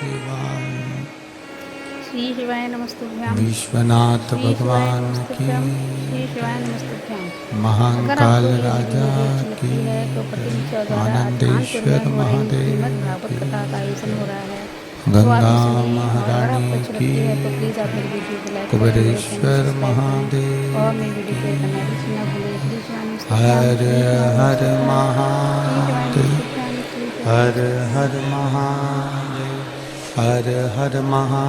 शिवाय। श्री शिवाय नमस्तुभ्याम। विश्वनाथ श्री शिवाय भगवान की, नमस्तुभ्याम। श्री शिवाय नमस्तुभ्याम। अगर महाकाल आपको ये राजा वीडियो अच्छी की, लगती है तो प्रतिनिधियों द्वारा आज कानपुर में आनंदेश्वर हो रही महादेव श्रीमद् भागवत की, कथा का आयोजन हो रहा है, तो आप गंगा भी सुनिए। और अगर आपको महारानी अच्छी की, लगती है तो प्लीज़ आप मेरी वीडियो को लाइक करें, मेरे चैनल को कुबेरेश्वर सब्सक्राइब करें और महादेव मेरी वीडियो की। शेयर करना बिल्कुल ना भूलें। श्री शिवाय नमस्तुभ्याम। हर श्री शिवाय हर नमस्तुभ्याम। श्री शिवाय महादेव, नमस्तुभ्याम। श्री शिवाय हर नमस्तुभ्याम। हर महादेव, हर हर महादेव।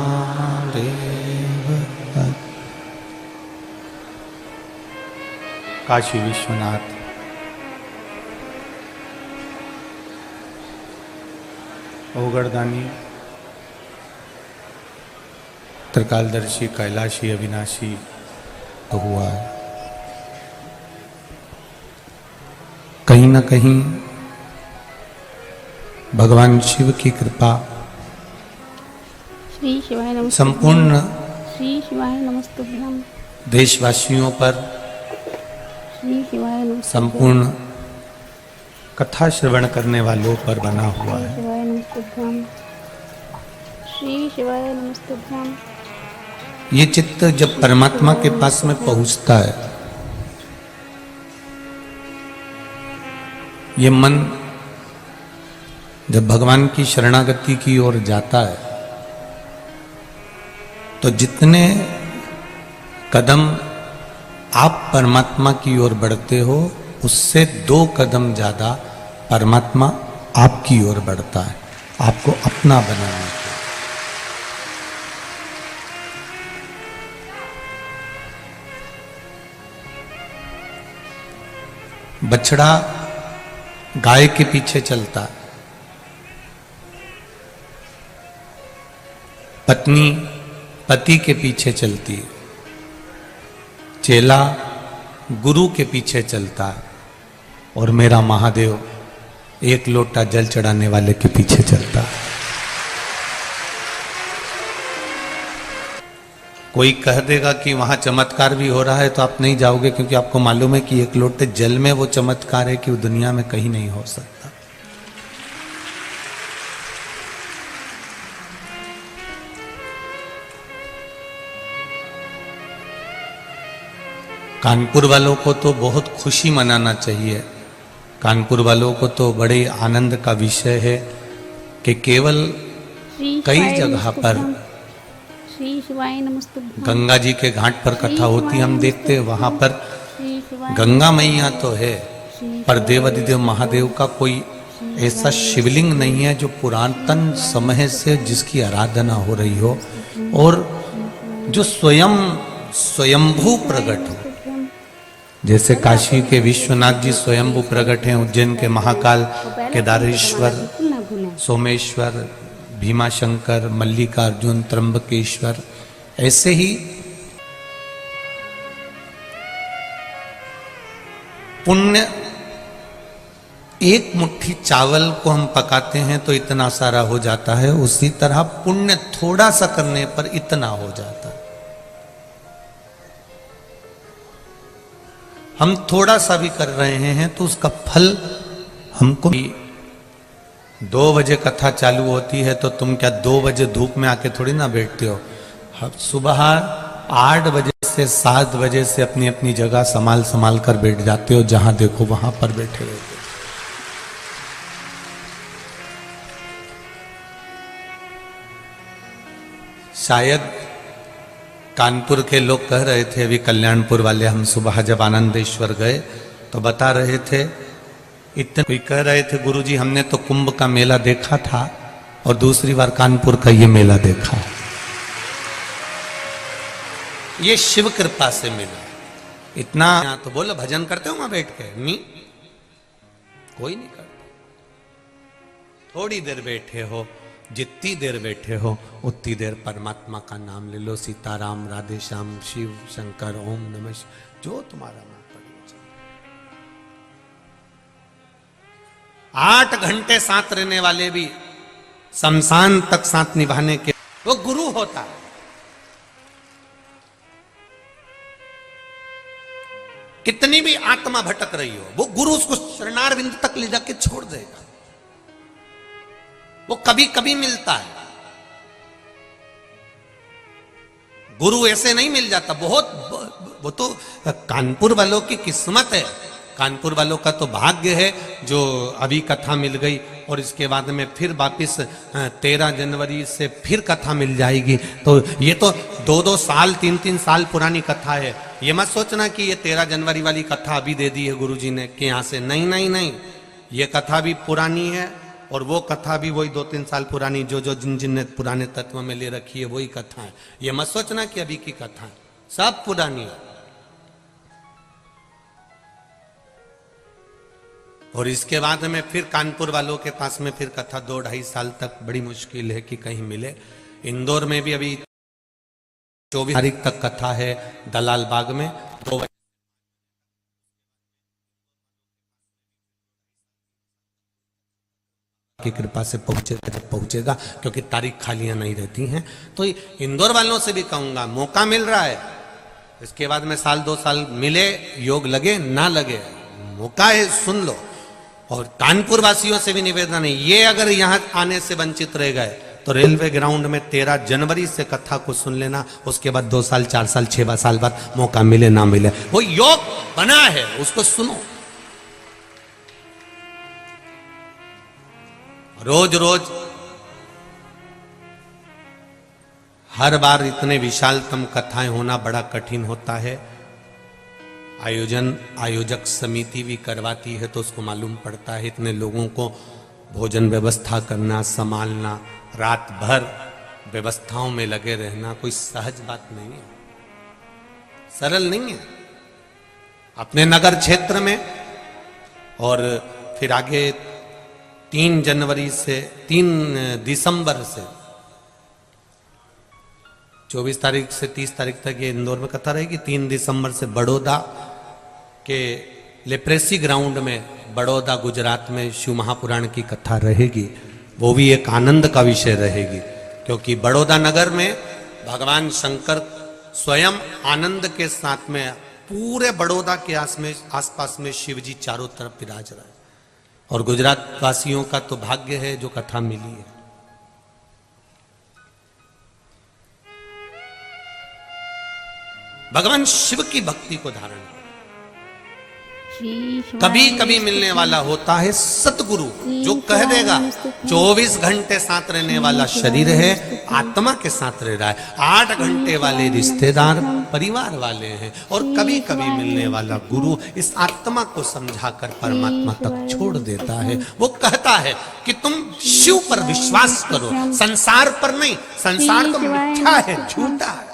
काशी विश्वनाथ, ओगरदानी, त्रिकालदर्शी, कैलाशी, अविनाशी तो हुआ है। कहीं ना कहीं भगवान शिव की कृपा श्री शिवाय नमस्तुभ्याम। संपूर्ण श्री शिवाय नमस्तुभ्याम। देशवासियों पर, श्री शिवाय नमस्तुभ्याम। संपूर्ण कथा श्रवण करने वालों पर बना हुआ श्री है। शिवाय नमस्तुभ्याम। श्री शिवाय नमस्तुभ्याम। ये चित्त जब परमात्मा के पास में पहुंचता है, ये मन जब भगवान की शरणागति की ओर जाता है, तो जितने कदम आप परमात्मा की ओर बढ़ते हो, उससे 2 कदम ज्यादा परमात्मा आपकी ओर बढ़ता है, आपको अपना बनाने के। बछड़ा गाय के पीछे चलता है, पत्नी पति के पीछे चलती है, चेला गुरु के पीछे चलता है, और मेरा महादेव एक लोटा जल चढ़ाने वाले के पीछे चलता है। कोई कह देगा कि वहां चमत्कार भी हो रहा है, तो आप नहीं जाओगे, क्योंकि आपको मालूम है कि एक लोटे जल में वो चमत्कार है कि वो दुनिया में कहीं नहीं हो सकता। कानपुर वालों को तो बहुत खुशी मनाना चाहिए। कानपुर वालों को तो बड़े आनंद का विषय है कि केवल कई जगह पर श्री शिवाय नमस्तुभ्याम। गंगा जी के घाट पर कथा होती, हम देखते हैं वहां पर गंगा मैया तो है, पर देवाधिदेव महादेव का कोई ऐसा शिवलिंग नहीं है जो पुरातन समय से जिसकी आराधना हो रही हो और जो स्वयंभू प्रकट हो। जैसे काशी के विश्वनाथ जी स्वयंभू प्रकट हैं, उज्जैन के महाकाल, केदारेश्वर, सोमेश्वर, भीमाशंकर, मल्लिकार्जुन, त्र्यंबकेश्वर, ऐसे ही पुण्य, एक मुट्ठी चावल को हम पकाते हैं तो इतना सारा हो जाता है, उसी तरह पुण्य थोड़ा सा करने पर इतना हो जाता है। हम थोड़ा सा भी कर रहे हैं तो उसका फल हमको। 2 बजे कथा चालू होती है तो तुम क्या 2 बजे धूप में आके थोड़ी ना बैठते हो। सुबह 8 बजे से 7 बजे से अपनी अपनी जगह संभाल कर बैठ जाते हो, जहां देखो वहां पर बैठे रहते हो। शायद कानपुर के लोग कह रहे थे, अभी कल्याणपुर वाले, हम सुबह जब आनंदेश्वर गए तो बता रहे थे, इतने कोई कह रहे थे गुरुजी हमने तो कुंभ का मेला देखा था और दूसरी बार कानपुर का ये मेला देखा। ये शिव कृपा से मिला। इतना तो बोलो भजन करते हो वहां बैठ के? नहीं, कोई नहीं करता। थोड़ी देर बैठे हो, जितनी देर बैठे हो उतनी देर परमात्मा का नाम ले लो। सीताराम, राधे श्याम, शिव शंकर, ओम नमः, जो तुम्हारा मन पड़े। 8 घंटे साथ रहने वाले भी शमशान तक साथ निभाने के वो गुरु होता है। कितनी भी आत्मा भटक रही हो, वो गुरु उसको शरणार बिंदु तक ले जाके छोड़ देगा। वो कभी कभी मिलता है, गुरु ऐसे नहीं मिल जाता। वो तो कानपुर वालों की किस्मत है, कानपुर वालों का तो भाग्य है जो अभी कथा मिल गई और इसके बाद में फिर वापिस 13 जनवरी से फिर कथा मिल जाएगी। तो ये तो 2-2 साल 3-3 साल पुरानी कथा है। ये मत सोचना कि ये 13 जनवरी वाली कथा अभी दे दी है गुरुजी ने कि यहाँ से, नहीं नहीं नहीं, ये कथा भी पुरानी है और वो कथा भी वही 2-3 साल पुरानी, जिन ने पुराने तत्व में ले रखी है वही कथा है। ये मत सोचना कि अभी की कथा है, सब पुरानी है। और इसके बाद में फिर कानपुर वालों के पास में फिर कथा 2-2.5 साल तक बड़ी मुश्किल है कि कहीं मिले। इंदौर में भी अभी 24 तारीख तक कथा है दलाल बाग में, 2 बजे की कृपा से पहुंचेगा क्योंकि तारीख खालियां नहीं रहती हैं। तो इंदौर वालों से भी कहूंगा, मौका मिल रहा है, इसके बाद में 1-2 साल मिले, योग लगे ना लगे, मौका है, सुन लो। और कानपुर वासियों से भी निवेदन है, ये अगर यहां आने से वंचित रह गए तो रेलवे ग्राउंड में 13 जनवरी से कथा को सुन लेना, उसके बाद 2 साल 4 साल 6 साल बाद मौका मिले ना मिले, वो योग बना है, उसको सुनो। रोज रोज हर बार इतने विशालतम कथाएं होना बड़ा कठिन होता है। आयोजक समिति भी करवाती है तो उसको मालूम पड़ता है, इतने लोगों को भोजन व्यवस्था करना, संभालना, रात भर व्यवस्थाओं में लगे रहना कोई सहज बात नहीं है, सरल नहीं है। अपने नगर क्षेत्र में और फिर आगे 3 जनवरी से 3 दिसंबर से 24 तारीख से 30 तारीख तक ये इंदौर में कथा रहेगी। 3 दिसंबर से बड़ौदा के लेप्रेसी ग्राउंड में, बड़ौदा गुजरात में शिव महापुराण की कथा रहेगी। वो भी एक आनंद का विषय रहेगी क्योंकि बड़ौदा नगर में भगवान शंकर स्वयं आनंद के साथ में पूरे बड़ौदा के आसपास में शिव जी चारों तरफ विराज रहे। और गुजरात वासियों का तो भाग्य है जो कथा मिली है। भगवान शिव की भक्ति को धारण करो। कभी कभी मिलने वाला होता है सतगुरु जो कह देगा 24 घंटे साथ रहने वाला शरीर है, आत्मा के साथ रह रहा है। 8 घंटे वाले रिश्तेदार परिवार वाले हैं और कभी कभी मिलने वाला गुरु इस आत्मा को समझाकर परमात्मा तक छोड़ देता है। वो कहता है कि तुम शिव पर विश्वास करो, संसार पर नहीं। संसार तो मिथ्या है, झूठा है।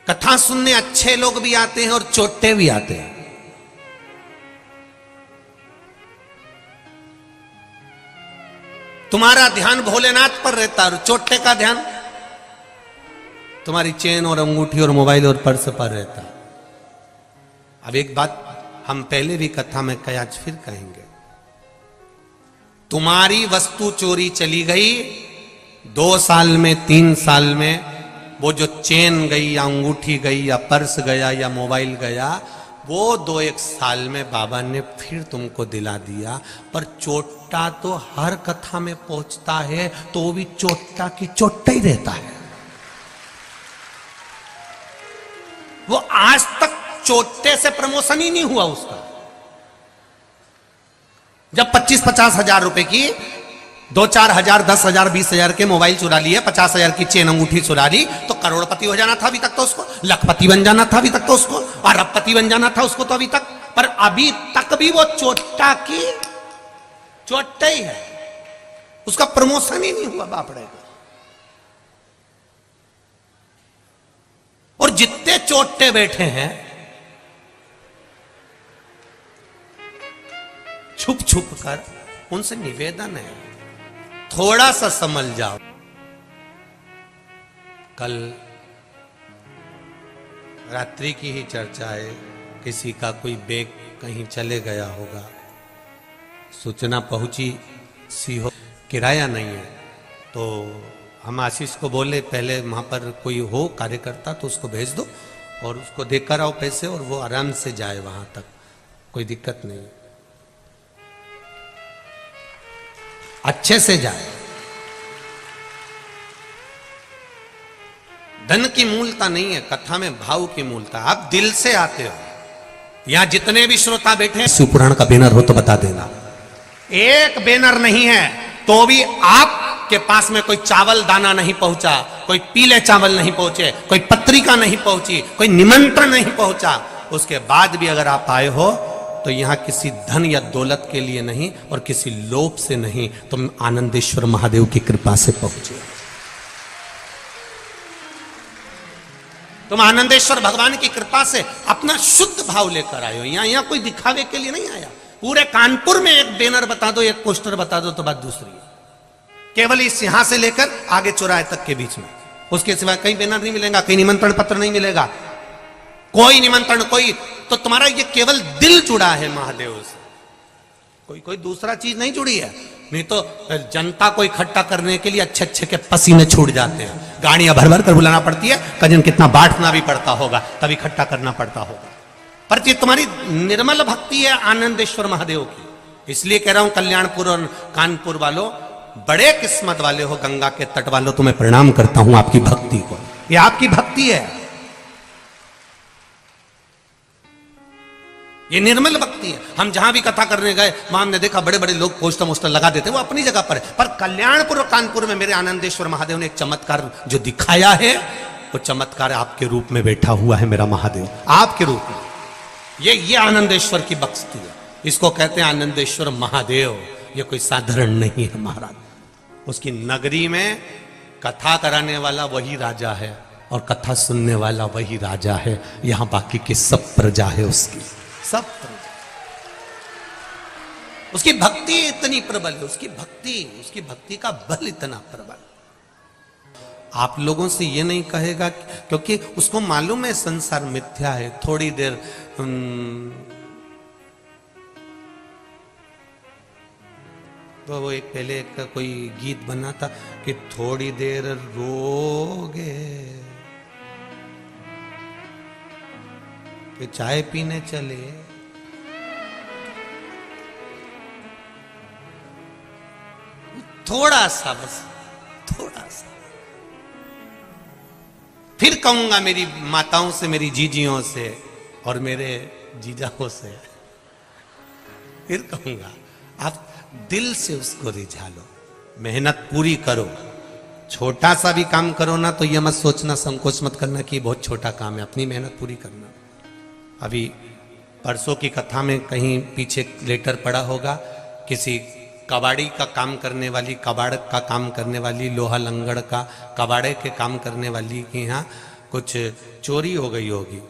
कथा सुनने अच्छे लोग भी आते हैं और चोटे भी आते हैं। तुम्हारा ध्यान भोलेनाथ पर रहता है और चोटे का ध्यान तुम्हारी चेन और अंगूठी और मोबाइल और पर्स पर रहता है। अब एक बात हम पहले भी कथा में कही, आज फिर कहेंगे, तुम्हारी वस्तु चोरी चली गई 2 साल में 3 साल में, वो जो चेन गई या अंगूठी गई या पर्स गया या मोबाइल गया, वो 2-1 साल में बाबा ने फिर तुमको दिला दिया। पर चोटा तो हर कथा में पहुंचता है तो वो भी चोटा की चोटा ही रहता है। वो आज तक चोटे से प्रमोशन ही नहीं हुआ उसका। जब 25-50 हजार रुपए की 2-4 हजार 10 हजार 20 हजार के मोबाइल चुरा लिए, 50 हजार की चेन अंगूठी चुरा ली, तो करोड़पति हो जाना था अभी तक तो उसको, लखपति बन जाना था अभी तक तो उसको, अरबपति बन जाना था उसको तो अभी तक। पर अभी तक भी वो चोटा की चोटा ही है, उसका प्रमोशन ही नहीं हुआ बापड़े का। और जितने चोटे बैठे हैं छुप छुप कर, उनसे निवेदन है थोड़ा सा समझ जाओ। कल रात्रि की ही चर्चा है, किसी का कोई बैग कहीं चले गया होगा, सूचना पहुंची सी हो, किराया नहीं है, तो हम आशीष को बोले पहले वहां पर कोई हो कार्यकर्ता तो उसको भेज दो और उसको देकर आओ पैसे और वो आराम से जाए वहां तक, कोई दिक्कत नहीं। अच्छे से जाए। धन की मूलता नहीं है, कथा में भाव की मूलता। आप दिल से आते हो। यहां जितने भी श्रोता बैठे हैं, शिव पुराण का बैनर हो तो बता देना। एक बैनर नहीं है तो भी आपके पास में कोई चावल दाना नहीं पहुंचा, कोई पीले चावल नहीं पहुंचे, कोई पत्रिका नहीं पहुंची, कोई निमंत्रण नहीं पहुंचा, उसके बाद भी अगर आप आए हो तो यहां किसी धन या दौलत के लिए नहीं और किसी लोभ से नहीं, तुम आनंदेश्वर महादेव की कृपा से पहुंचे। तुम आनंदेश्वर भगवान की कृपा से अपना शुद्ध भाव लेकर आए हो। यहां कोई दिखावे के लिए नहीं आया। पूरे कानपुर में एक बैनर बता दो, एक पोस्टर बता दो तो बात दूसरी है। केवल इस यहां से लेकर आगे चौराहे तक के बीच में, उसके सिवाय कहीं बैनर नहीं मिलेगा, कहीं निमंत्रण पत्र नहीं मिलेगा, कोई निमंत्रण, कोई। तो तुम्हारा ये केवल दिल जुड़ा है महादेव से, कोई दूसरा चीज नहीं जुड़ी है। नहीं तो जनता को इकट्ठा करने के लिए अच्छे अच्छे के पसीने छूट जाते हैं, गाड़ियां भर भर कर बुलाना पड़ती है, कजन कितना बांटना भी पड़ता होगा, तब इकट्ठा करना पड़ता होगा। पर ये तुम्हारी निर्मल भक्ति है आनंदेश्वर महादेव की। इसलिए कह रहा हूं कल्याणपुर और कानपुर वालों, बड़े किस्मत वाले हो, गंगा के तट वालों, तुम्हें प्रणाम करता हूं आपकी भक्ति को। ये आपकी भक्ति है, ये निर्मल भक्ति है। हम जहां भी कथा करने गए वहां हमने देखा बड़े बड़े लोग पोस्टर मोस्टर लगा देते, वो अपनी जगह पर है। पर कल्याणपुर और कानपुर में मेरे आनंदेश्वर महादेव ने एक चमत्कार जो दिखाया है, वो चमत्कार आपके रूप में बैठा हुआ है मेरा महादेव, आपके रूप में। ये आनंदेश्वर की भक्ति है, इसको कहते हैं आनंदेश्वर महादेव। ये कोई साधारण नहीं है महाराज। उसकी नगरी में कथा कराने वाला वही राजा है और कथा सुनने वाला वही राजा है। यहां बाकी की सब प्रजा है उसकी, सब प्रजा। उसकी भक्ति इतनी प्रबल है, उसकी भक्ति का बल इतना प्रबल। आप लोगों से ये नहीं कहेगा, क्योंकि उसको मालूम है संसार मिथ्या है। थोड़ी देर तो वो एक पहले एक कोई गीत बना था कि थोड़ी देर रोगे कि चाय पीने चले, थोड़ा सा, बस थोड़ा सा। फिर कहूंगा मेरी माताओं से, मेरी जीजियों से और मेरे जीजाओं से, फिर कहूंगा आप दिल से उसको रिझा लो, मेहनत पूरी करो। छोटा सा भी काम करो ना तो ये मत सोचना, संकोच मत करना कि बहुत छोटा काम है, अपनी मेहनत पूरी करना। अभी परसों की कथा में कहीं पीछे लेटर पड़ा होगा, किसी कबाड़ी का काम करने वाली, कबाड़ का काम करने वाली, लोहा लंगड़ का कबाड़े के काम करने वाली के यहाँ कुछ चोरी हो गई होगी।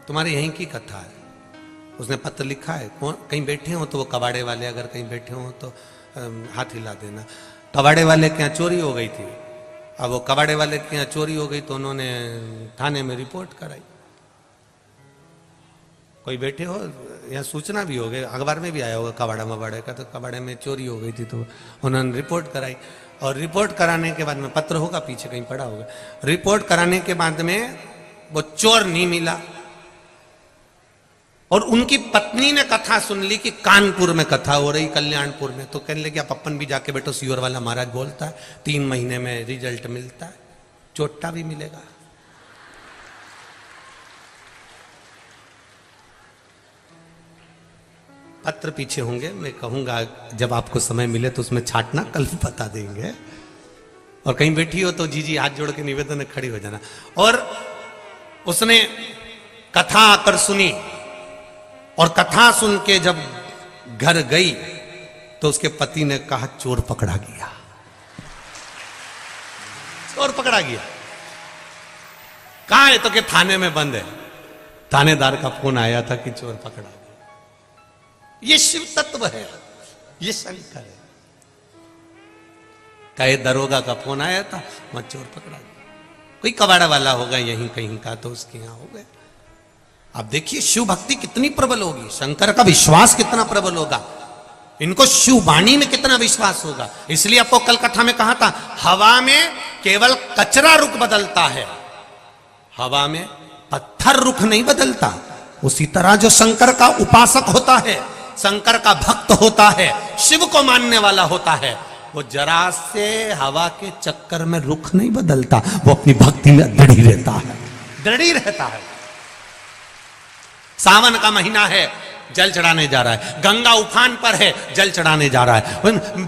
तुम्हारे यहीं की कथा है। उसने पत्र लिखा है, कौन कहीं बैठे हो तो वो कबाड़े वाले अगर कहीं बैठे हो तो हाथ हिला देना। कबाड़े वाले के यहाँ चोरी हो गई थी। अब वो कबाड़े वाले के यहाँ चोरी हो गई तो उन्होंने थाने में रिपोर्ट कराई। कोई बैठे हो, यहाँ सूचना भी हो गई, अखबार में भी आया होगा कबाड़ा मबाड़े का, तो कबाड़े में चोरी हो गई थी तो उन्होंने रिपोर्ट कराई। और रिपोर्ट कराने के बाद में, पत्र होगा पीछे कहीं पड़ा होगा, रिपोर्ट कराने के बाद में वो चोर नहीं मिला। और उनकी पत्नी ने कथा सुन ली कि कानपुर में कथा हो रही, कल्याणपुर में, तो कहने लगे आप अपन भी जाके बैठो, सीवर वाला महाराज बोलता है 3 महीने में रिजल्ट मिलता है, चोटा भी मिलेगा। पत्र पीछे होंगे, मैं कहूंगा जब आपको समय मिले तो उसमें छाटना, कल बता देंगे। और कहीं बैठी हो तो जीजी हाथ जोड़ के निवेदन में खड़ी हो जाना। और उसने कथा आकर सुनी, और कथा सुन के जब घर गई तो उसके पति ने कहा चोर पकड़ा गया, चोर पकड़ा गया। कहां है? तो कि थाने में बंद है। थानेदार का फोन आया था कि चोर पकड़ा गया। ये शिव तत्व है, ये शंकर है। कहे दरोगा का फोन आया था, वहां चोर पकड़ा गया। कोई कबाड़ा वाला होगा यहीं कहीं का, तो उसके यहां हो गए। आप देखिए शिव भक्ति कितनी प्रबल होगी, शंकर का विश्वास कितना प्रबल होगा, इनको शिव वाणी में कितना विश्वास होगा। इसलिए आपको कल कथा में कहा था, हवा में केवल कचरा रुख बदलता है, हवा में पत्थर रुख नहीं बदलता। उसी तरह जो शंकर का उपासक होता है, शंकर का भक्त होता है, शिव को मानने वाला होता है, वो जरा से हवा के चक्कर में रुख नहीं बदलता, वो अपनी भक्ति में दृढ़ रहता है, दृढ़ रहता है। सावन का महीना है, जल चढ़ाने जा रहा है। गंगा उफान पर है, जल चढ़ाने जा रहा है।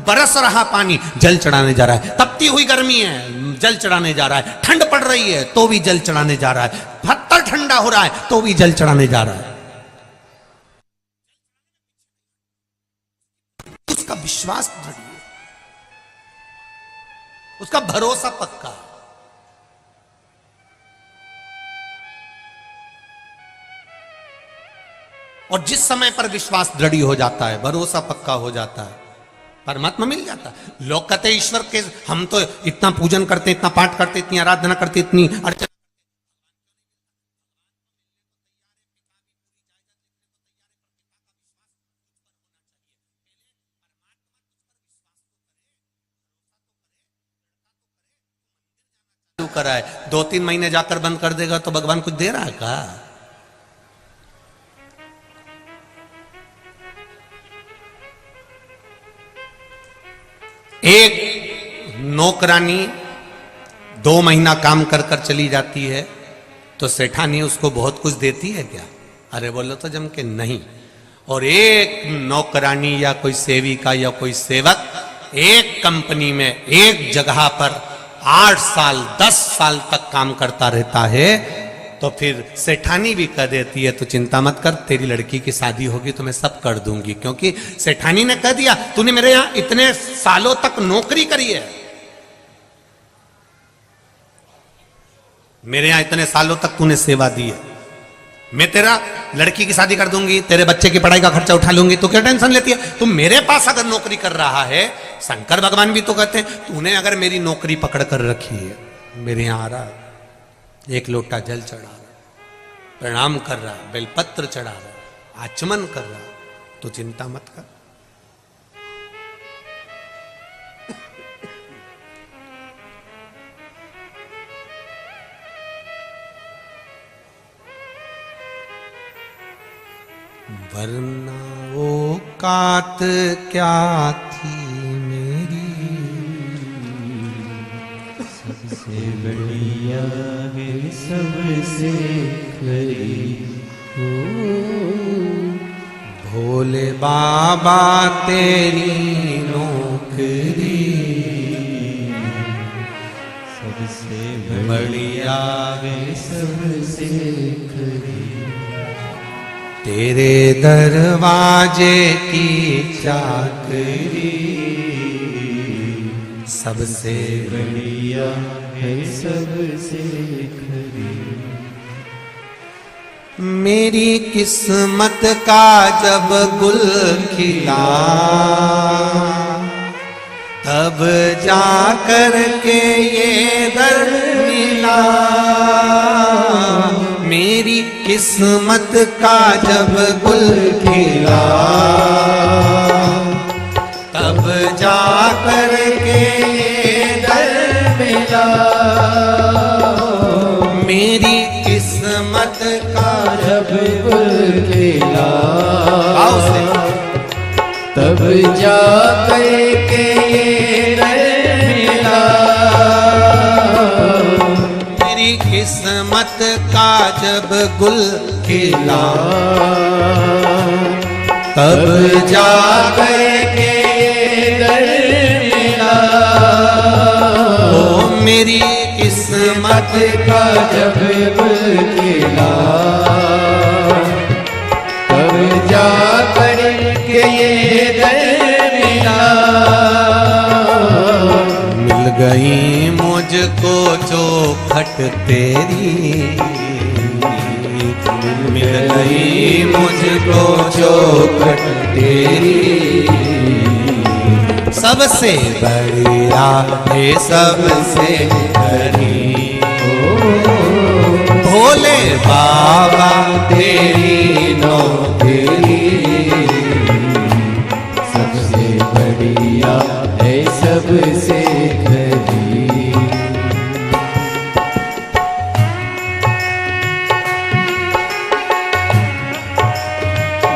बरस रहा पानी, जल चढ़ाने जा रहा है। तपती हुई गर्मी है, जल चढ़ाने जा रहा है। ठंड पड़ रही है तो भी जल चढ़ाने जा रहा है। पत्थर ठंडा हो रहा है तो भी जल चढ़ाने जा रहा है। उसका विश्वास दृढ़ है, उसका भरोसा पक्का है। और जिस समय पर विश्वास दृढ़ हो जाता है, भरोसा पक्का हो जाता है, परमात्मा मिल जाता है। लोग कहते ईश्वर के, हम तो इतना पूजन करते, इतना पाठ करते, इतनी आराधना करते, इतनी अर्चना करा है, 2-3 महीने जाकर बंद कर देगा तो भगवान कुछ दे रहा है क्या? एक नौकरानी 2 महीना काम कर कर चली जाती है तो सेठानी उसको बहुत कुछ देती है क्या? अरे बोलो तो जम के नहीं। और एक नौकरानी या कोई सेविका या कोई सेवक एक कंपनी में एक जगह पर 8 साल 10 साल तक काम करता रहता है तो फिर सेठानी भी कह देती है, तो चिंता मत कर, तेरी लड़की की शादी होगी तो मैं सब कर दूंगी। क्योंकि सेठानी ने कह दिया, तूने मेरे यहां इतने सालों तक नौकरी करी है, मेरे यहां इतने सालों तक तूने सेवा दी है, मैं तेरा लड़की की शादी कर दूंगी, तेरे बच्चे की पढ़ाई का खर्चा उठा लूंगी, तो क्या टेंशन लेती है? तू मेरे पास अगर नौकरी कर रहा है, शंकर भगवान भी तो कहते हैं, तूने अगर मेरी नौकरी पकड़ कर रखी है, मेरे यहां आ रहा है, एक लोटा जल चढ़ा रहा, प्रणाम कर रहा, बेलपत्र चढ़ा रहा, आचमन कर रहा, तो चिंता मत कर। वरना औकात क्या थी मेरी, सबसे बढ़िया है सबसे खरी हो, भोले बाबा तेरी नौकरी, सबसे बढ़िया है सबसे खरी, तेरे दरवाजे की चाकरी, सबसे बढ़िया है सबसे खरी। मेरी किस्मत का जब गुल खिला, तब जा कर के ये दर मिला। मेरी किस्मत का जब गुल खिला, तब जा कर के ये दर मिला। मेरी किस्मत का जब गुल खिला, तब जा करके ये दर मिला। मेरी किस्मत का जब गुल खिला, तब जा करके ये दर मिला। ओ मेरी किस्मत का जब गुल खिला, तब जा करके ये दर मिला। मिल गई मुझको चौखट तेरी, मिल गई मुझको चौखट तेरी, सबसे बढ़िया है सबसे खरी। भोले बाबा तेरी नौकरी, सबसे बढ़िया है सबसे खरी।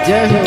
जय हो।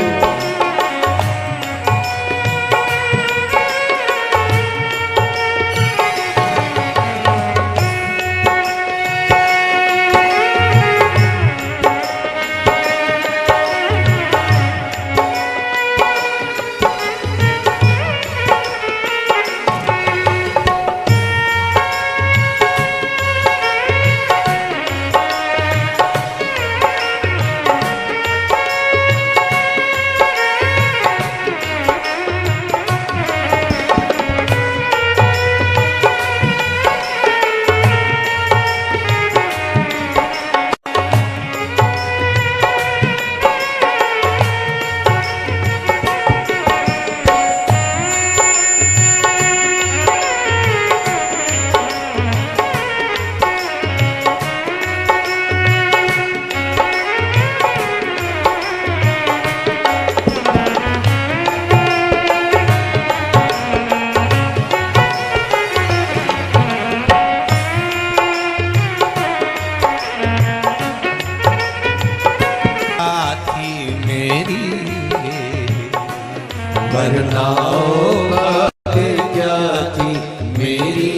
वरना औकात क्या थी मेरी।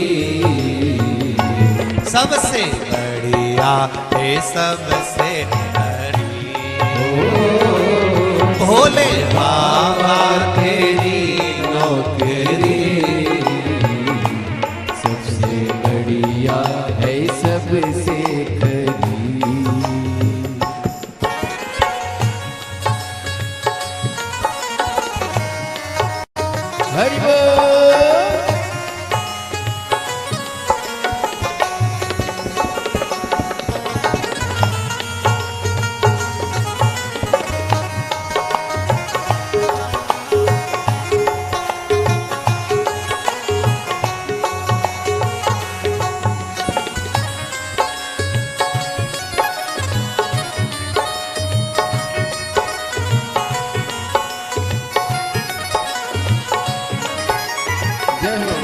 सबसे बढ़िया है सबसे हरी, भोले बाबा तेरी नौकरी सबसे बढ़िया है सबसे खरी। हरि बोल। जय हो।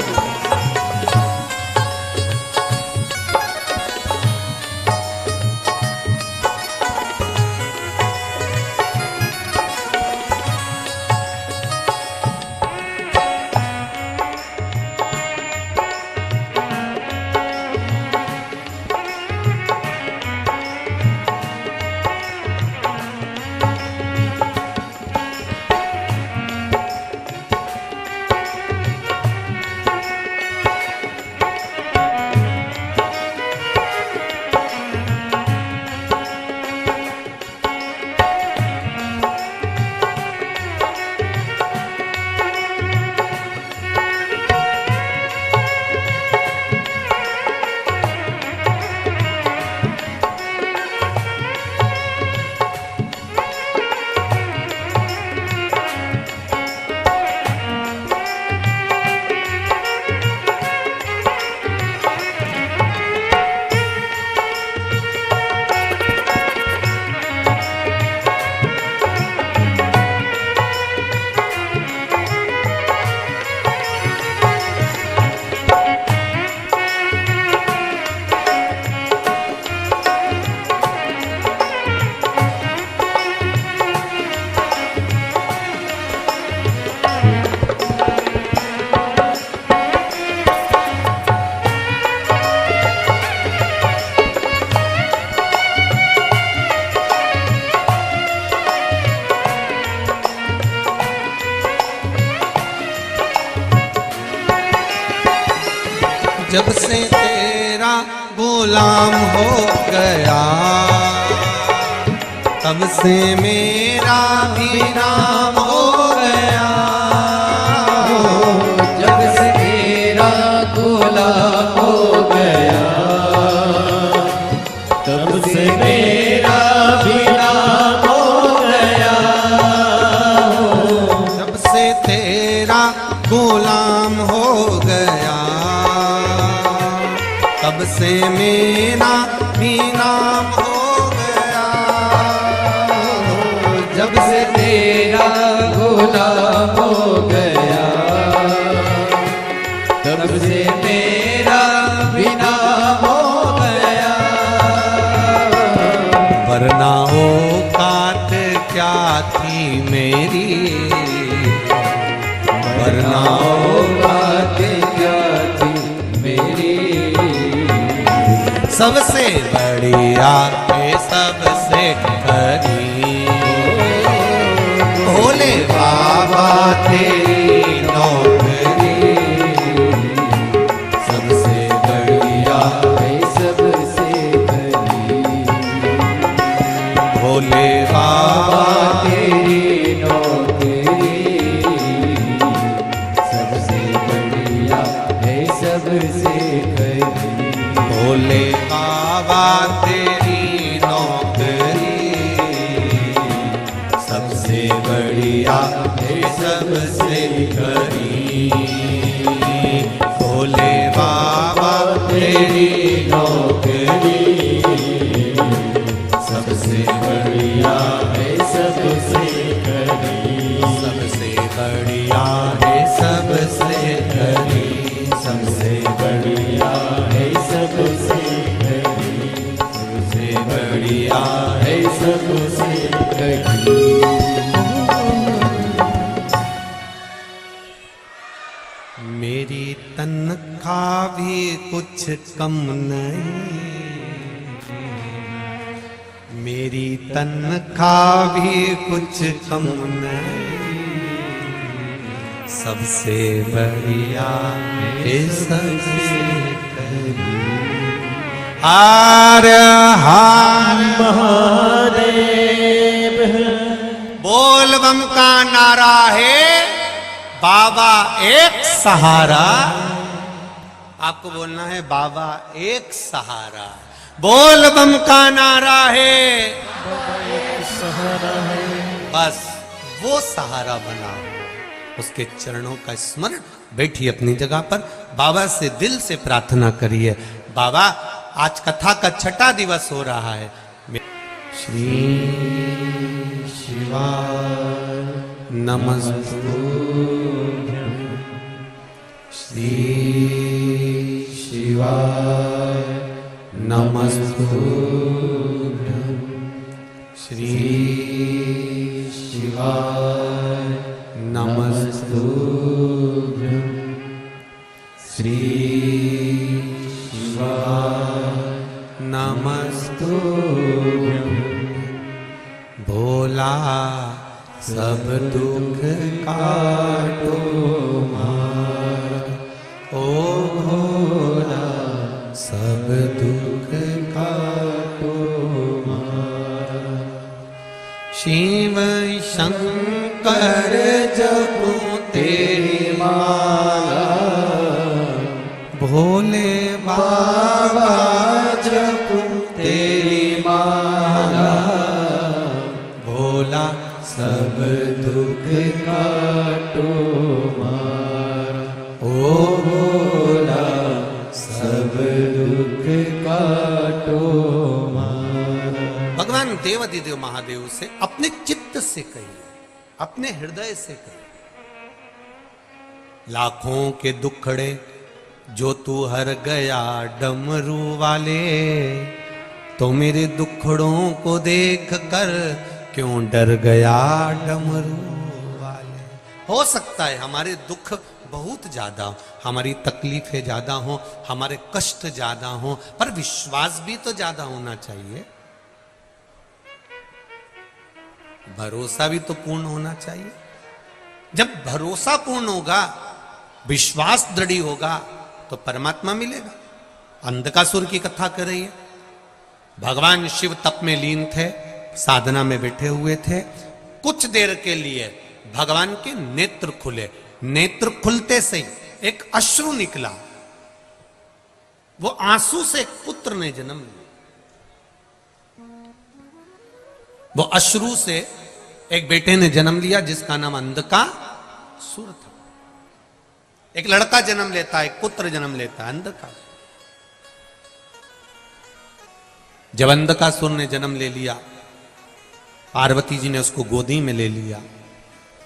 जब से तेरा गुलाम हो गया, तब से मेरा भी नाम हो गया। जब से तेरा गुलाम हो गया, तब से मेरा भी नाम हो गया। जब से तेरा गुलाम हो गया, तब से मेरा भी नाम हो गया। जब से तेरा गुलाम हो गया, तब से मेरा भी नाम हो गया। वरना औकात क्या थी मेरी, वरना औकात क्या थी मेरी। सबसे बढ़िया है सबसे हरी, भोले बाबा तेरी नौकरी सबसे बढ़िया है सबसे खरी। भोले बाबा तेरी नौकरी सबसे बढ़िया है सबसे खरी। भोले बाबा तेरी नौकरी सबसे बढ़िया है सबसे खरी। भोले बाबा तेरी नौकरी सबसे बढ़िया है सबसे खरी। सबसे बढ़िया है सबसे खरी, सबसे बढ़िया है सबसे खरी, सबसे बढ़िया है सबसे खरी। तनख्वाह भी कुछ कम नहीं, मेरी तनख्वाह भी कुछ कम नहीं, सबसे बढ़िया है सबसे हार हार महादेव। बोल बम का नारा है, बाबा एक सहारा। आपको बोलना है बाबा एक सहारा। बोल बम का नारा है, सहारा है। बस वो सहारा बनाओ, उसके चरणों का स्मरण। बैठिए अपनी जगह पर, बाबा से दिल से प्रार्थना करिए। बाबा आज कथा का छठा दिवस हो रहा है। श्री शिवाय नमस्तुभ्यं, श्री शिवाय नमस्तुभ्यं, श्री शिवाय नमस्तुभ्यं, श्री शिवाय नमस्तुभ्यं। भोला सब दुख काटो मार, ओ भोला सब दुख काटो मार। शिव शंकर जपो तेरी माला, भोले बाबा जपो तेरी माला, भोला सब दुख काटो मार, ओ भोला सब दुख काटो मार। भगवान देवाधिदेव महादेव से अपने चित्त से कहिए, अपने हृदय से कहिए। लाखों के दुखड़े जो तू हर गया डमरू वाले, तो मेरे दुखड़ों को देख कर क्यों डर गया डमरू वाले। हो सकता है हमारे दुख बहुत ज्यादा हो, हमारी तकलीफें ज्यादा हो, हमारे कष्ट ज्यादा हो, पर विश्वास भी तो ज्यादा होना चाहिए, भरोसा भी तो पूर्ण होना चाहिए। जब भरोसा पूर्ण होगा, विश्वास दृढ़ होगा, तो परमात्मा मिलेगा। अंधकासुर की कथा कर रही है। भगवान शिव तप में लीन थे, साधना में बैठे हुए थे। कुछ देर के लिए भगवान के नेत्र खुले। नेत्र खुलते से ही एक अश्रु निकला। वो आंसू से एक पुत्र ने जन्म लिया। वो अश्रु से एक बेटे ने जन्म लिया जिसका नाम अंधकासुर था। एक लड़का जन्म लेता है, एक पुत्र जन्म लेता है, अंधकासुर। जब अंधकासुर ने जन्म ले लिया, पार्वती जी ने उसको गोदी में ले लिया।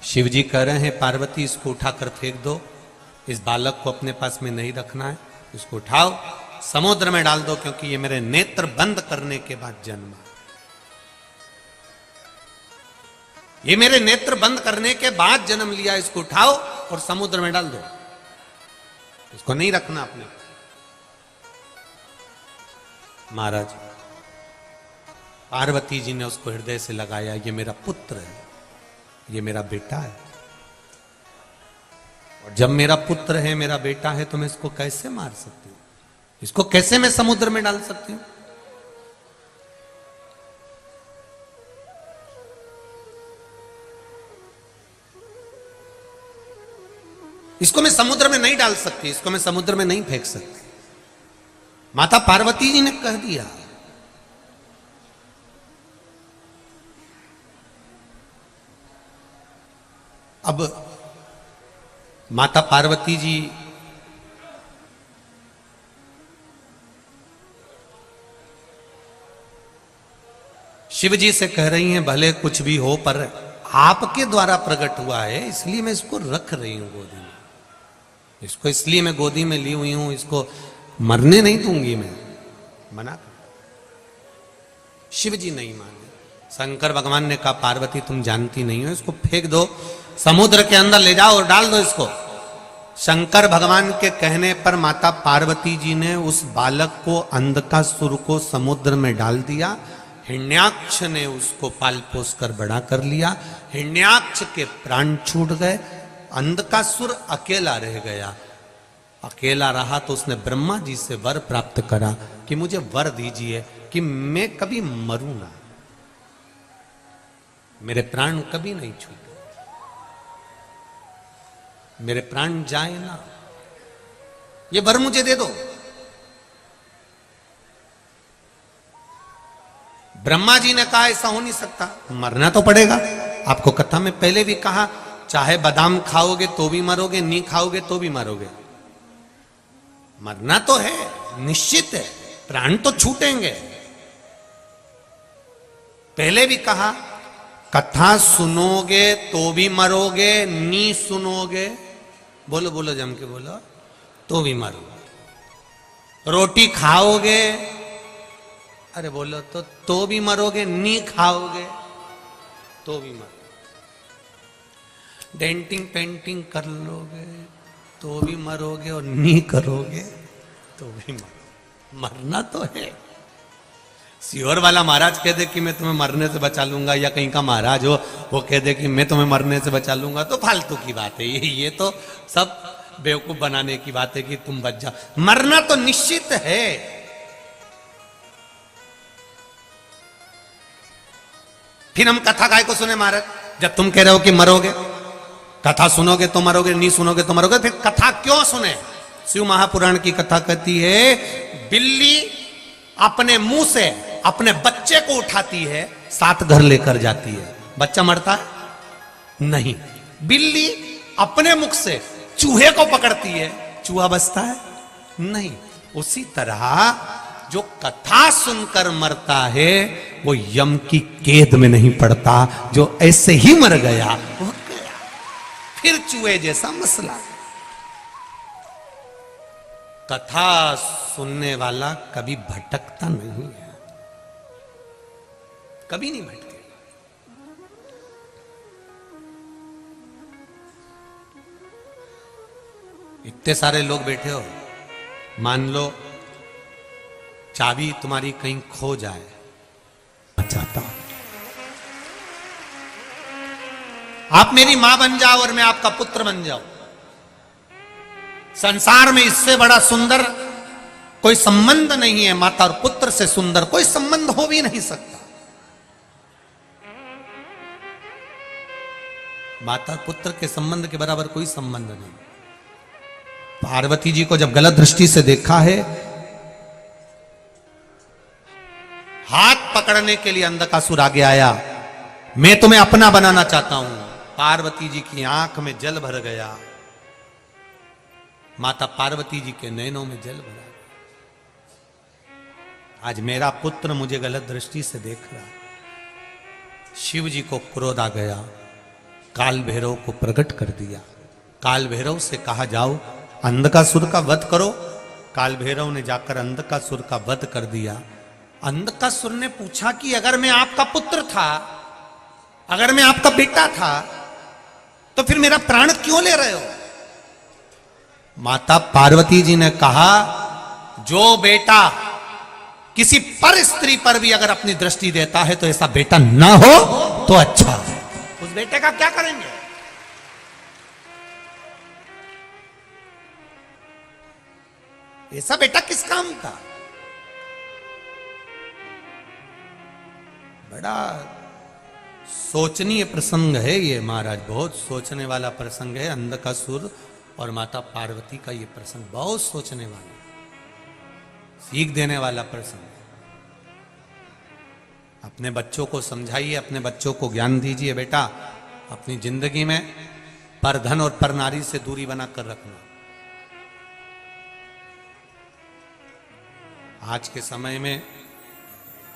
शिव जी कह रहे हैं पार्वती इसको उठाकर फेंक दो, इस बालक को अपने पास में नहीं रखना है, इसको उठाओ समुद्र में डाल दो, क्योंकि ये मेरे नेत्र बंद करने के बाद जन्मा। ये मेरे नेत्र बंद करने के बाद जन्म लिया, इसको उठाओ और समुद्र में डाल दो, इसको नहीं रखना अपने। महाराज पार्वती जी ने उसको हृदय से लगाया, ये मेरा पुत्र है, ये मेरा बेटा है, और जब मेरा पुत्र है, मेरा बेटा है, तो मैं इसको कैसे मार सकती हूं? इसको कैसे मैं समुद्र में डाल सकती हूं? इसको मैं समुद्र में नहीं डाल सकती, इसको मैं समुद्र में नहीं फेंक सकती। माता पार्वती जी ने कह दिया। अब माता पार्वती जी शिव जी से कह रही हैं, भले कुछ भी हो पर आपके द्वारा प्रकट हुआ है, इसलिए मैं इसको रख रही हूं गोदी में, इसको इसलिए मैं गोदी में ली हुई हूं, इसको मरने नहीं दूंगी मैं, मना कर। शिव जी नहीं माने। शंकर भगवान ने कहा पार्वती तुम जानती नहीं हो, इसको फेंक दो, समुद्र के अंदर ले जाओ और डाल दो इसको, शंकर भगवान के कहने पर माता पार्वती जी ने उस बालक को, अंधकासुर को समुद्र में डाल दिया। हिरण्याक्ष ने उसको पाल पोस कर बड़ा कर लिया। हिरण्याक्ष के प्राण छूट गए। अंधकासुर अकेला रह गया। अकेला रहा तो उसने ब्रह्मा जी से वर प्राप्त करा कि मुझे वर दीजिए कि मैं कभी मरूं ना, मेरे प्राण कभी नहीं छूटे, मेरे प्राण जाए ना, ये वर मुझे दे दो। ब्रह्मा जी ने कहा ऐसा हो नहीं सकता, मरना तो पड़ेगा। आपको कथा में पहले भी कहा, चाहे बादाम खाओगे तो भी मरोगे, नहीं खाओगे तो भी मरोगे, मरना तो है, निश्चित है, प्राण तो छूटेंगे। पहले भी कहा, कथा सुनोगे तो भी मरोगे, नी सुनोगे, बोलो बोलो जम के बोलो, तो भी मरोगे। रोटी खाओगे, अरे बोलो तो भी मरोगे, नी खाओगे तो भी मरोगे। डेंटिंग पेंटिंग कर लोगे तो भी मरोगे, और नी करोगे तो भी मरोगे। मरना तो है। सियोर वाला महाराज कह दे कि मैं तुम्हें मरने से बचा लूंगा, या कहीं का महाराज हो वो कह दे कि मैं तुम्हें मरने से बचा लूंगा, तो फालतू की बात है। ये तो सब बेवकूफ बनाने की बात है कि तुम बच जाओ। मरना तो निश्चित है। फिर हम कथा काय को सुने महाराज? जब तुम कह रहे हो कि मरोगे, कथा सुनोगे तो मरोगे, नहीं सुनोगे तो मरोगे, फिर कथा क्यों सुने? शिव महापुराण की कथा कहती है, बिल्ली अपने मुंह से अपने बच्चे को उठाती है, 7 घर लेकर जाती है, बच्चा मरता है? नहीं। बिल्ली अपने मुख से चूहे को पकड़ती है, चूहा बचता है? नहीं। उसी तरह जो कथा सुनकर मरता है वो यम की कैद में नहीं पड़ता। जो ऐसे ही मर गया वो गया, फिर चूहे जैसा मसला। कथा सुनने वाला कभी भटकता नहीं है, कभी नहीं भटकेगा। इतने सारे लोग बैठे हो, मान लो चाबी तुम्हारी कहीं खो जाए, चाहता हूं आप मेरी मां बन जाओ और मैं आपका पुत्र बन जाऊं। संसार में इससे बड़ा सुंदर कोई संबंध नहीं है। माता और पुत्र से सुंदर कोई संबंध हो भी नहीं सकता। माता और पुत्र के संबंध के बराबर कोई संबंध नहीं। पार्वती जी को जब गलत दृष्टि से देखा है, हाथ पकड़ने के लिए अंधकासुर आगे आया, मैं तुम्हें अपना बनाना चाहता हूं। पार्वती जी की आंख में जल भर गया, माता पार्वती जी के नैनों में जल भरा। आज मेरा पुत्र मुझे गलत दृष्टि से देख रहा। शिव जी को क्रोध आ गया, काल भैरव को प्रकट कर दिया। काल भैरव से कहा, जाओ अंधकासुर का वध करो। काल भैरव ने जाकर अंधकासुर का वध कर दिया। अंधकासुर ने पूछा कि अगर मैं आपका पुत्र था, अगर मैं आपका बेटा था, तो फिर मेरा प्राण क्यों ले रहे हो? माता पार्वती जी ने कहा, जो बेटा किसी पर स्त्री पर भी अगर अपनी दृष्टि देता है तो ऐसा बेटा ना हो तो अच्छा है। उस बेटे का क्या करेंगे? ऐसा बेटा किस काम का? बड़ा सोचनीय प्रसंग है ये महाराज, बहुत सोचने वाला प्रसंग है। अंधकासुर और माता पार्वती का ये प्रसंग बहुत सोचने वाला, सीख देने वाला प्रसंग। अपने बच्चों को समझाइए, अपने बच्चों को ज्ञान दीजिए, बेटा अपनी जिंदगी में पर धन और पर नारी से दूरी बनाकर रखना। आज के समय में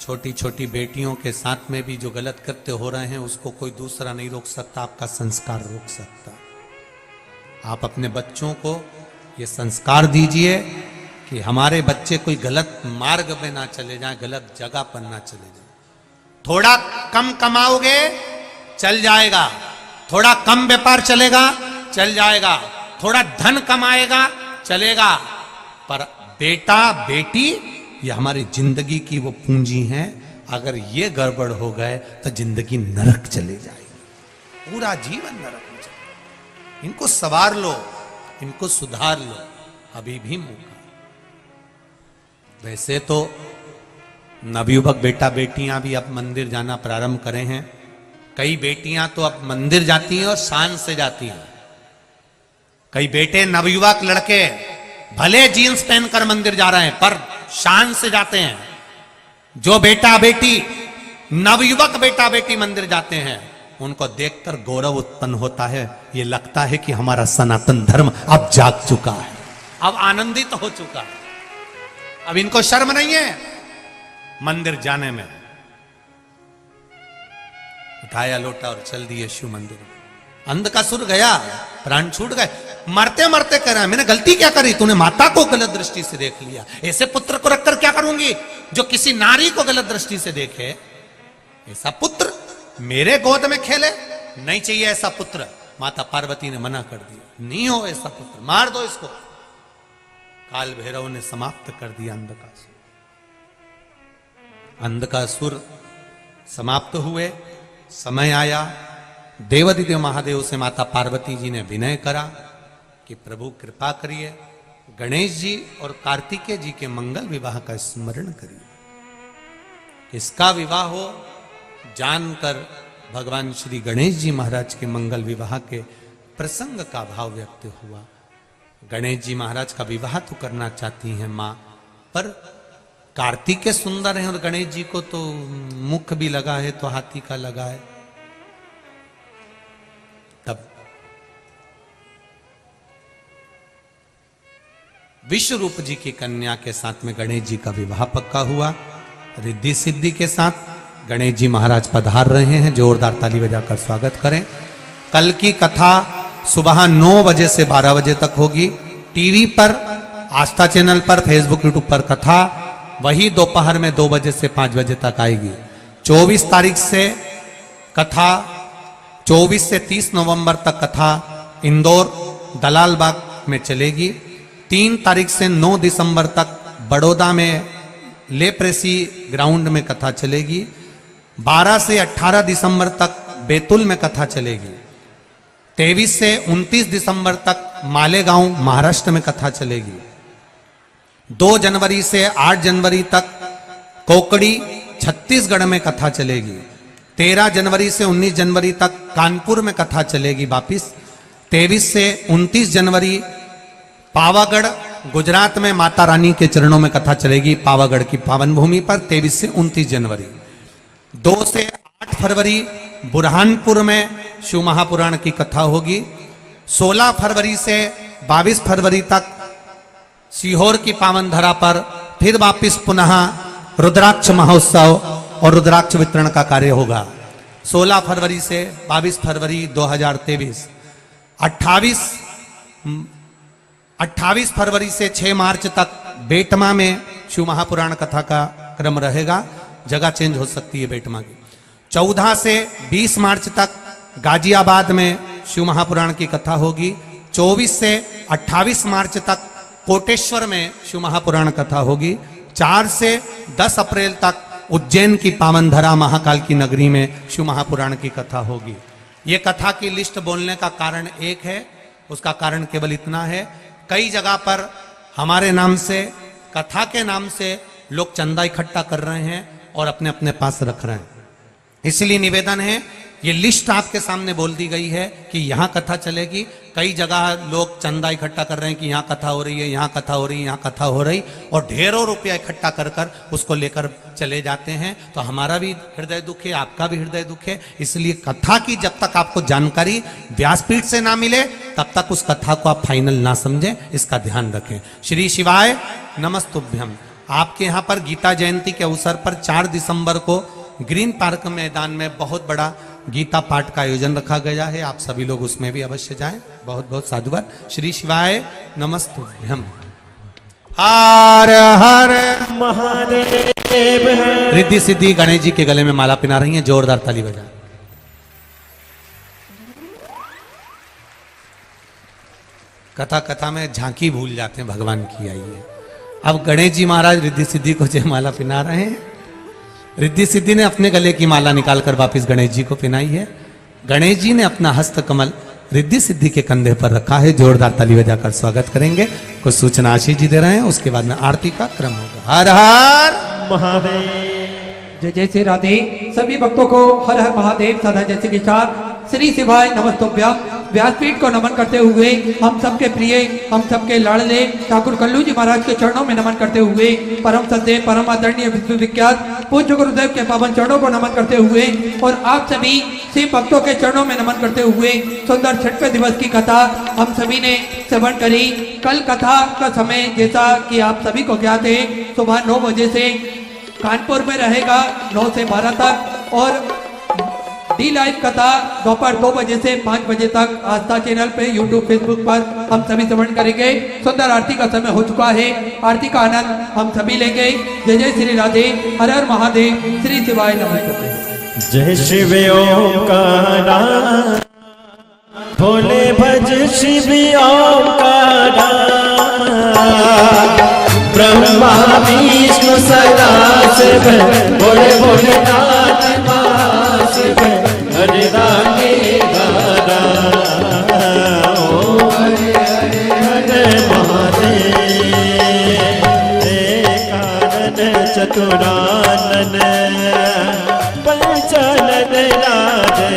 छोटी छोटी बेटियों के साथ में भी जो गलत कृत्य हो रहे हैं, उसको कोई दूसरा नहीं रोक सकता, आपका संस्कार रोक सकता। आप अपने बच्चों को ये संस्कार दीजिए कि हमारे बच्चे कोई गलत मार्ग पे ना चले जाएं, गलत जगह पर ना चले जाएं। थोड़ा कम कमाओगे चल जाएगा, थोड़ा कम व्यापार चलेगा चल जाएगा, थोड़ा धन कमाएगा चलेगा, पर बेटा बेटी ये हमारी जिंदगी की वो पूंजी है। अगर ये गड़बड़ हो गए तो जिंदगी नरक चले जाएगी, पूरा जीवन नरक में चले। इनको सवार लो, इनको सुधार लो, अभी भी मौका। वैसे तो नवयुवक बेटा बेटियां भी अब मंदिर जाना प्रारंभ करे हैं। कई बेटियां तो अब मंदिर जाती हैं और शान से जाती हैं। कई बेटे नवयुवक लड़के भले जीन्स पहनकर मंदिर जा रहे हैं पर शान से जाते हैं। जो बेटा बेटी नवयुवक बेटा बेटी मंदिर जाते हैं उनको देखकर गौरव उत्पन्न होता है। ये लगता है कि हमारा सनातन धर्म अब जाग चुका है, अब आनंदित हो चुका है। अब इनको शर्म नहीं है मंदिर जाने में। उठाया लोटा और चल दिए शिव मंदिर में। अंध का सुर गया, प्राण छूट गए। मरते मरते कह रहा है मैंने गलती क्या करी, तूने माता को गलत दृष्टि से देख लिया। ऐसे पुत्र को रखकर क्या करूंगी जो किसी नारी को गलत दृष्टि से देखे। ऐसा पुत्र मेरे गोद में खेले, नहीं चाहिए ऐसा पुत्र। माता पार्वती ने मना कर दिया, नहीं हो ऐसा पुत्र, मार दो इसको। काल भैरव ने समाप्त कर दिया अंधकासुर। अंधकासुर समाप्त हुए। समय आया, देवादिदेव महादेव से माता पार्वती जी ने विनय करा कि प्रभु कृपा करिए, गणेश जी और कार्तिकेय जी के मंगल विवाह का स्मरण करिए। इसका विवाह हो जानकर भगवान श्री गणेश जी महाराज के मंगल विवाह के प्रसंग का भाव व्यक्त हुआ। गणेश जी महाराज का विवाह तो करना चाहती हैं मां, पर कार्तिकेय सुंदर हैं और गणेश जी को तो मुख भी लगा है तो हाथी का लगा है। तब विश्वरूप जी की कन्या के साथ में गणेश जी का विवाह पक्का हुआ। रिद्धि सिद्धि के साथ गणेश जी महाराज पधार रहे हैं। जोरदार ताली बजाकर स्वागत करें। कल की कथा सुबह 9 बजे से 12 बजे तक होगी। टीवी पर, आस्था चैनल पर, फेसबुक यूट्यूब पर कथा वही दोपहर में 2 बजे से 5 बजे तक आएगी। 24 तारीख से कथा, 24 से 30 नवंबर तक कथा इंदौर दलाल बाग में चलेगी। 3 तारीख से 9 दिसंबर तक बड़ौदा में लेप्रेसी ग्राउंड में कथा चलेगी। 12 से 18 दिसंबर तक बैतूल में कथा चलेगी। 23 से 29 दिसंबर तक मालेगांव महाराष्ट्र में कथा चलेगी। 2 जनवरी से 8 जनवरी तक कोकड़ी छत्तीसगढ़ में कथा चलेगी। 13 जनवरी से 19 जनवरी तक कानपुर में कथा चलेगी वापिस। 23 से 29 जनवरी पावागढ़ गुजरात में माता रानी के चरणों में कथा चलेगी, पावागढ़ की पावन भूमि पर। 23 से 29 जनवरी। 2 से 8 फरवरी बुरहानपुर में शिव महापुराण की कथा होगी। 16 फरवरी से 22 फरवरी तक सीहोर की पावन धरा पर फिर वापिस पुनः रुद्राक्ष महोत्सव और रुद्राक्ष वितरण का कार्य होगा। 16 फरवरी से 22 फरवरी 2023। 28 फरवरी से 6 मार्च तक बेटमा में शिव महापुराण कथा का क्रम रहेगा। जगह चेंज हो सकती है बेटमा की। 14 से 20 मार्च तक गाजियाबाद में शिव महापुराण की कथा होगी। 24 से 28 मार्च तक कोटेश्वर में शिव महापुराण कथा होगी। 4 से 10 अप्रैल तक उज्जैन की पावन धरा महाकाल की नगरी में शिव महापुराण की कथा होगी। ये कथा की लिस्ट बोलने का कारण एक है, उसका कारण केवल इतना है, कई जगह पर हमारे नाम से, कथा के नाम से लोग चंदा इकट्ठा कर रहे हैं और अपने अपने पास रख रहे हैं। इसलिए निवेदन है, ये लिस्ट आपके सामने बोल दी गई है कि यहाँ कथा चलेगी। कई जगह लोग चंदा इकट्ठा कर रहे हैं कि यहाँ कथा हो रही है, यहाँ कथा हो रही है, यहाँ कथा हो रही, और ढेरों रुपया इकट्ठा कर कर उसको लेकर चले जाते हैं। तो हमारा भी हृदय दुख है, आपका भी हृदय दुख है। इसलिए कथा की जब तक आपको जानकारी व्यासपीठ से ना मिले तब तक उस कथा को आप फाइनल ना समझें, इसका ध्यान रखें। श्री शिवाय नमस्तुभ्यम। आपके यहाँ पर गीता जयंती के अवसर पर 4 दिसंबर को ग्रीन पार्क मैदान में बहुत बड़ा गीता पाठ का आयोजन रखा गया है। आप सभी लोग उसमें भी अवश्य जाएं। बहुत बहुत साधुवाद। श्री शिवाय नमस्तुभ्यम। हर हर महादेव। रिद्धि सिद्धि गणेश जी के गले में माला पहना रही हैं। जोरदार ताली बजाएं। कथा कथा में झांकी भूल जाते हैं भगवान की आई है। अब गणेश जी महाराज रिद्धि सिद्धि को जयमाला पहना रहे हैं। रिद्धि सिद्धि ने अपने गले की माला निकालकर वापस गणेश जी को पहनाई है। गणेश जी ने अपना हस्त कमल रिद्धि सिद्धि के कंधे पर रखा है। जोरदार ताली बजाकर स्वागत करेंगे। कुछ सूचना आशीष जी दे रहे हैं, उसके बाद में आरती का क्रम होगा। हर हर महादेव। जय जय श्री राधे। सभी भक्तों को हर हर महादेव सदा जैसे के साथ श्री शिवाय नमस्तुभ्यम। व्यासपीठ को नमन करते हुए हम सबके प्रिय, हम सबके लाडले ठाकुर कल्लू जी महाराज के चरणों में नमन करते हुए परम सत्य परम आदरणीय विश्वविख्यात पूज्य गुरुदेव के पावन चरणों को नमन करते हुए और आप सभी शिव भक्तों के चरणों में नमन करते हुए सुंदर 6वें दिवस की कथा हम सभी ने श्रवण करी। कल कथा का समय जैसा कि आप सभी को ज्ञात है सुबह 9 बजे से कानपुर में रहेगा 9 से 12 तक और डी लाइव कथा दोपहर 2 बजे से 5 बजे तक आस्था चैनल पे यूट्यूब फेसबुक पर हम सभी श्रवण करेंगे। सुंदर आरती का समय हो चुका है, आरती का आनंद हम सभी लेंगे। जय जय श्री राधे। हर हर महादेव। श्री शिवाय नमः। जय शिव ओंकारा भोले भज शिव ओंकारा ब्रह्मा विष्णु सदा शिव भोले भोलेनाथ महाशिव हरे राधे राधा ओ हरे हरे हरे महादेव। कारण चतुरानन पंचानन राधे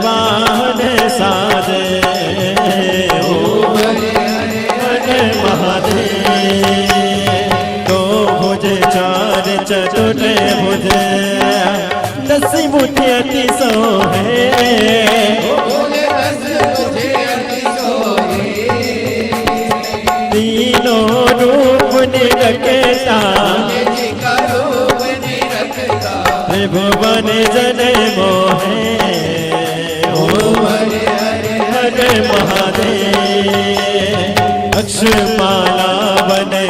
वाहन साधे ओ हरे महादेव। दो भुज चार चतुर भुज 10 मुठि अति सोहे तीनों रूप निरखता त्रिभुवन जन मोहे हरे महादेव। अक्षमाला बने